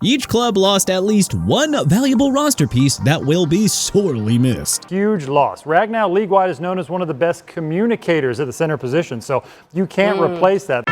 Each club lost at least one valuable roster piece that will be sorely missed. Huge loss. Ragnow, league-wide, is known as one of the best communicators at the center position, so you can't replace that.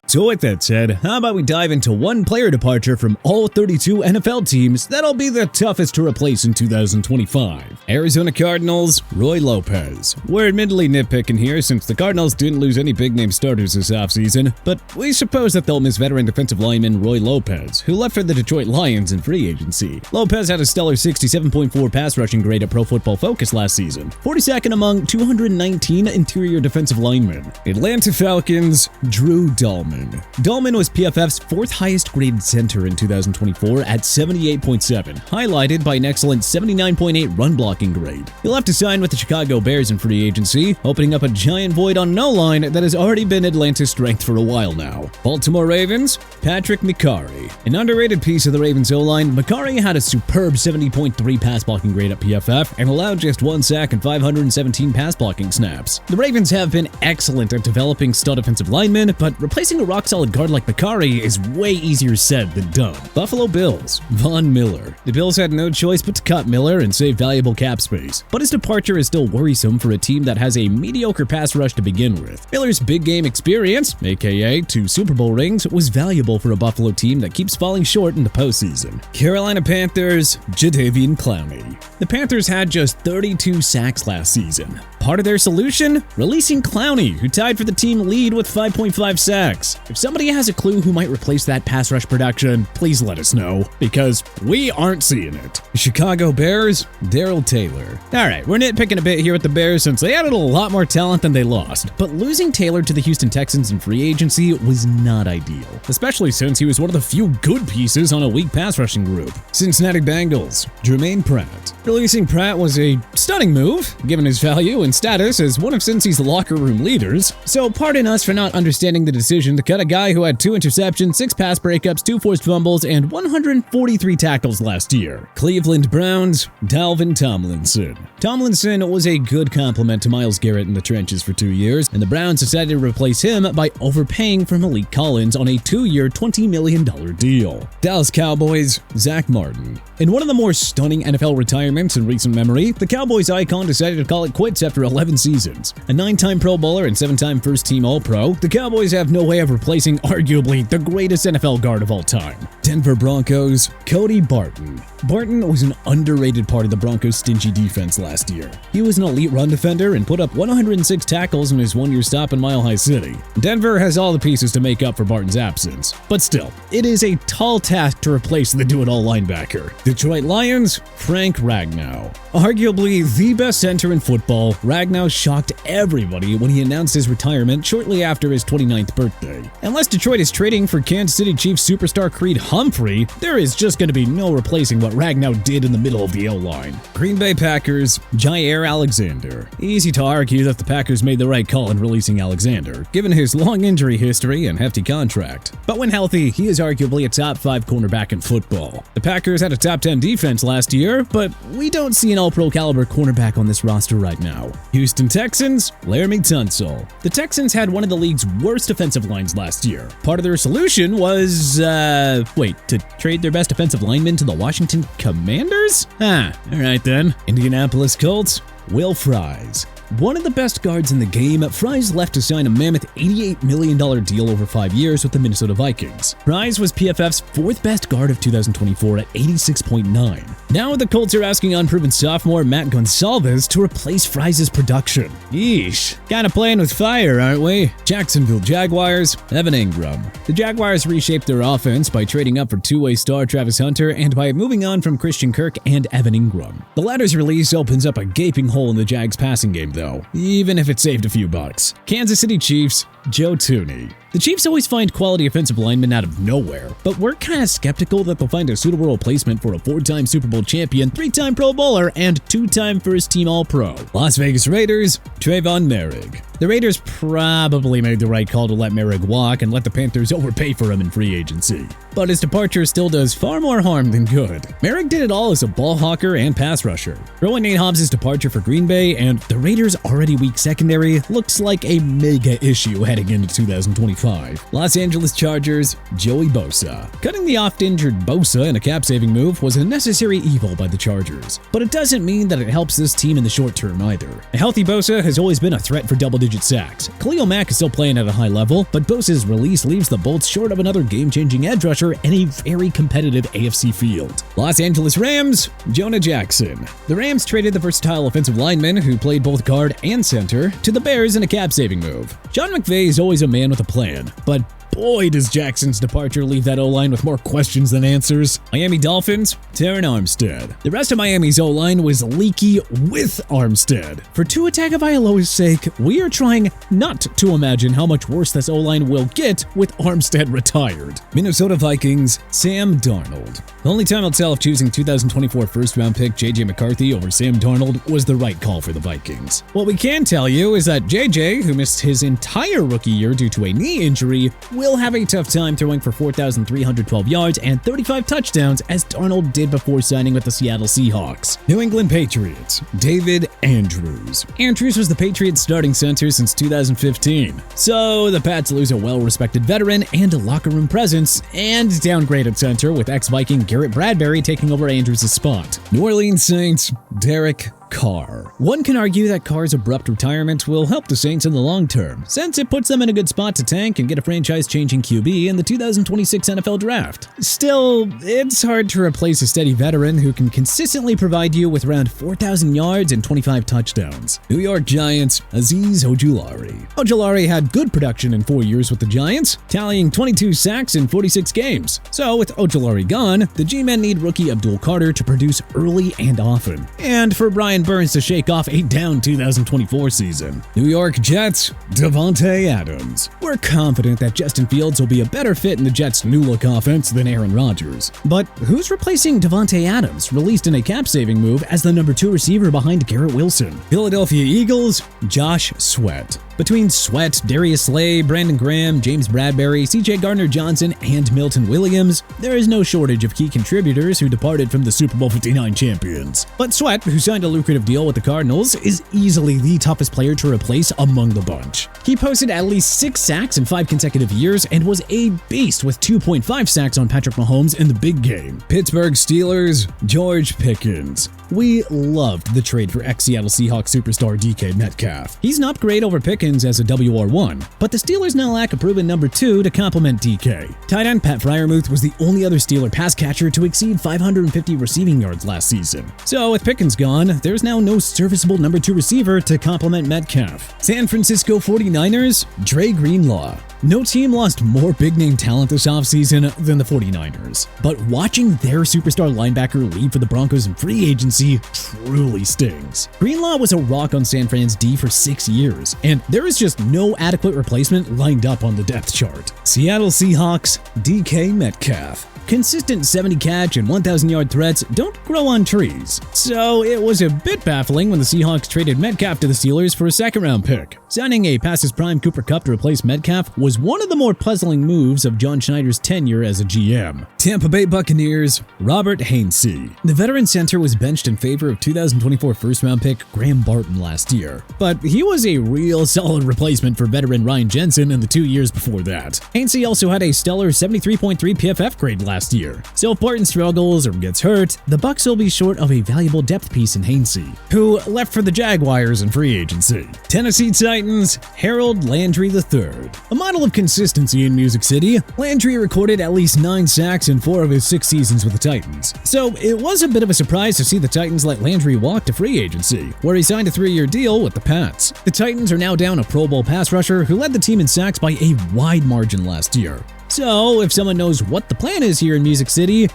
So with that said, how about we dive into one player departure from all 32 NFL teams that'll be the toughest to replace in 2025. Arizona Cardinals, Roy Lopez. We're admittedly nitpicking here since the Cardinals didn't lose any big-name starters this offseason, but we suppose that they'll miss veteran defensive lineman Roy Lopez, who left for the Detroit Lions in free agency. Lopez had a stellar 67.4 pass rushing grade at Pro Football Focus last season, 42nd among 219 interior defensive linemen. Atlanta Falcons, Drew Dalman. Dalman was PFF's fourth highest graded center in 2024 at 78.7, highlighted by an excellent 79.8 run blocking grade. He'll have to sign with the Chicago Bears in free agency, opening up a giant void on an O-line that has already been Atlanta's strength for a while now. Baltimore Ravens, Patrick McCarry. An underrated piece of the Ravens O-line, McCarry had a superb 70.3 pass blocking grade at PFF and allowed just 1 sack and 517 pass blocking snaps. The Ravens have been excellent at developing stud offensive linemen, but replacing a rock-solid guard like McCarry is way easier said than done. Buffalo Bills, Von Miller. The Bills had no choice but to cut Miller and save valuable cap space, but his departure is still worrisome for a team that has a mediocre pass rush to begin with. Miller's big game experience, aka 2 Super Bowl rings, was valuable for a Buffalo team that keeps falling short in the postseason. Carolina Panthers, Jadeveon Clowney. The Panthers had just 32 sacks last season. Part of their solution? Releasing Clowney, who tied for the team lead with 5.5 sacks. If somebody has a clue who might replace that pass rush production, please let us know, because we aren't seeing it. Chicago Bears, Darrell Taylor. Alright, we're nitpicking a bit here with the Bears since they added a lot more talent than they lost, but losing Taylor to the Houston Texans in free agency was not ideal, especially since he was one of the few good pieces on a weak pass rushing group. Cincinnati Bengals, Jermaine Pratt. Releasing Pratt was a stunning move, given his value and status as one of Cincy's locker room leaders, so pardon us for not understanding the decision to cut a guy who had 2 interceptions, 6 pass breakups, 2 forced fumbles, and 143 tackles last year. Cleveland Browns, Dalvin Tomlinson. Tomlinson was a good complement to Myles Garrett in the trenches for 2 years, and the Browns decided to replace him by overpaying for Malik Collins on a 2-year, $20 million deal. Dallas Cowboys, Zach Martin. In one of the more stunning NFL retirements in recent memory, the Cowboys icon decided to call it quits after 11 seasons. A 9-time Pro Bowler and 7-time first-team All-Pro, the Cowboys have no way of replacing arguably the greatest NFL guard of all time. Denver Broncos, Cody Barton. Barton was an underrated part of the Broncos' stingy defense last year. He was an elite run defender and put up 106 tackles in his 1-year stop in Mile High City. Denver has all the pieces to make up for Barton's absence. But still, it is a tall task to replace the do-it-all linebacker. Detroit Lions, Frank Ragnow. Arguably the best center in football, Ragnow shocked everybody when he announced his retirement shortly after his 29th birthday. Unless Detroit is trading for Kansas City Chiefs superstar Creed Humphrey, there is just going to be no replacing what Ragnow did in the middle of the O-line. Green Bay Packers, Jair Alexander. Easy to argue that the Packers made the right call in releasing Alexander, given his long injury history and hefty contract. But when healthy, he is arguably a top 5 cornerback in football. The Packers had a top 10 defense last year, but we don't see an all-pro caliber cornerback on this roster right now. Houston Texans, Laramie Tunsil. The Texans had one of the league's worst defensive lines last year. Part of their solution was, to trade their best defensive lineman to the Washington Commanders? Alright then. Indianapolis Colts, Will Fries. One of the best guards in the game, Fries left to sign a mammoth $88 million deal over 5 years with the Minnesota Vikings. Fries was PFF's 4th best guard of 2024 at 86.9. Now the Colts are asking unproven sophomore Matt Gonsalves to replace Fries' production. Yeesh. Kinda playing with fire, aren't we? Jacksonville Jaguars, Evan Ingram. The Jaguars reshaped their offense by trading up for 2-way star Travis Hunter and by moving on from Christian Kirk and Evan Ingram. The latter's release opens up a gaping hole in the Jags passing game though, even if it saved a few bucks. Kansas City Chiefs, Joe Tooney. The The Chiefs always find quality offensive linemen out of nowhere, but we're kind of skeptical that they'll find a suitable replacement for a 4-time Super Bowl champion, 3-time Pro Bowler, and 2-time first-team All-Pro. Las Vegas Raiders, Trayvon Merrick. The Raiders probably made the right call to let Merrick walk and let the Panthers overpay for him in free agency. But his departure still does far more harm than good. Merrick did it all as a ball hawker and pass rusher. Throw in Nate Hobbs' departure for Green Bay, and the Raiders' already weak secondary looks like a mega issue heading into 2025. Los Angeles Chargers, Joey Bosa. Cutting the oft-injured Bosa in a cap-saving move was a necessary evil by the Chargers, but it doesn't mean that it helps this team in the short term either. A healthy Bosa has always been a threat for double-digit sacks. Khalil Mack is still playing at a high level, but Bosa's release leaves the Bolts short of another game-changing edge rusher in a very competitive AFC field. Los Angeles Rams, Jonah Jackson. The Rams traded the versatile offensive lineman who played both guard and center to the Bears in a cap-saving move. Sean McVay is always a man with a plan, but boy, does Jackson's departure leave that O-line with more questions than answers. Miami Dolphins, Terron Armstead. The rest of Miami's O-line was leaky with Armstead. For Tua Tagovailoa's sake, we are trying not to imagine how much worse this O-line will get with Armstead retired. Minnesota Vikings, Sam Darnold. The only time I'll tell if choosing 2024 first-round pick J.J. McCarthy over Sam Darnold was the right call for the Vikings. What we can tell you is that J.J., who missed his entire rookie year due to a knee injury, will have a tough time throwing for 4,312 yards and 35 touchdowns as Darnold did before signing with the Seattle Seahawks. New England Patriots, David Andrews. Andrews was the Patriots starting center since 2015. So the Pats lose a well-respected veteran and a locker room presence and downgrade at center with ex-Viking Garrett Bradbury taking over Andrews' spot. New Orleans Saints, Derek Carr. One can argue that Carr's abrupt retirement will help the Saints in the long term, since it puts them in a good spot to tank and get a franchise-changing QB in the 2026 NFL Draft. Still, it's hard to replace a steady veteran who can consistently provide you with around 4,000 yards and 25 touchdowns. New York Giants, Azeez Ojulari. Ojulari had good production in 4 years with the Giants, tallying 22 sacks in 46 games. So with Ojulari gone, the G-men need rookie Abdul Carter to produce early and often, and for Brian Burns to shake off a down 2024 season. New York Jets, Davante Adams. We're confident that Justin Fields will be a better fit in the Jets' new-look offense than Aaron Rodgers. But who's replacing Davante Adams, released in a cap-saving move as the number 2 receiver behind Garrett Wilson? Philadelphia Eagles, Josh Sweat. Between Sweat, Darius Slay, Brandon Graham, James Bradbury, CJ Gardner-Johnson, and Milton Williams, there is no shortage of key contributors who departed from the Super Bowl 59 champions. But Sweat, who signed a lucrative deal with the Cardinals, is easily the toughest player to replace among the bunch. He posted at least 6 sacks in 5 consecutive years and was a beast with 2.5 sacks on Patrick Mahomes in the big game. Pittsburgh Steelers, George Pickens. We loved the trade for ex-Seattle Seahawks superstar DK Metcalf. He's an upgrade over Pickens as a WR1, but the Steelers now lack a proven number 2 to complement DK. Tight end Pat Freiermuth was the only other Steeler pass catcher to exceed 550 receiving yards last season. So with Pickens gone, there's now no serviceable number 2 receiver to complement Metcalf. San Francisco 49ers, Dre Greenlaw. No team lost more big-name talent this offseason than the 49ers, but watching their superstar linebacker leave for the Broncos in free agency truly stings. Greenlaw was a rock on San Fran's D for 6 years, and there is just no adequate replacement lined up on the depth chart. Seattle Seahawks, DK Metcalf. Consistent 70-catch and 1,000-yard threats don't grow on trees, so it was a bit baffling when the Seahawks traded Metcalf to the Steelers for a second-round pick. Signing a past-his-prime Cooper Kupp to replace Metcalf was one of the more puzzling moves of John Schneider's tenure as a GM. Tampa Bay Buccaneers, Robert Hainsey. The veteran center was benched in favor of 2024 first-round pick Graham Barton last year, but he was a real solid replacement for veteran Ryan Jensen in the 2 years before that. Hainsey also had a stellar 73.3 PFF grade last year, so if Barton struggles or gets hurt, the Bucs will be short of a valuable depth piece in Hainsey, who left for the Jaguars in free agency. Tennessee Titans, Harold Landry III. A model of consistency in Music City, Landry recorded at least 9 sacks in 4 of his 6 seasons with the Titans, so it was a bit of a surprise to see the Titans let Landry walk to free agency, where he signed a 3-year deal with the Pats. The Titans are now down a Pro Bowl pass rusher who led the team in sacks by a wide margin last year. So, if someone knows what the plan is here in Music City,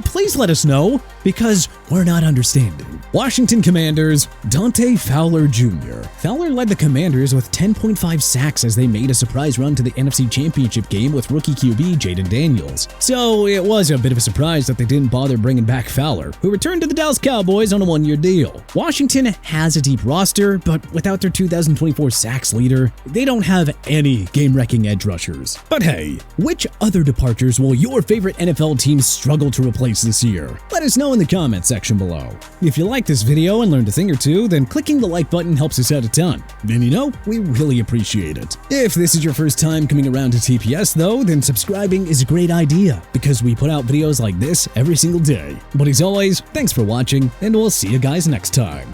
please let us know, because we're not understanding. Washington Commanders, Dante Fowler Jr. Fowler led the Commanders with 10.5 sacks as they made a surprise run to the NFC Championship game with rookie QB Jaden Daniels. So it was a bit of a surprise that they didn't bother bringing back Fowler, who returned to the Dallas Cowboys on a one-year deal. Washington has a deep roster, but without their 2024 sacks leader, they don't have any game-wrecking edge rushers. But hey, which other departures will your favorite NFL teams struggle to replace this year? Let us know in the comment section below. If you like this video and learned a thing or two, then clicking the like button helps us out a ton. And you know, we really appreciate it. If this is your first time coming around to TPS though, then subscribing is a great idea because we put out videos like this every single day. But as always, thanks for watching, and we'll see you guys next time.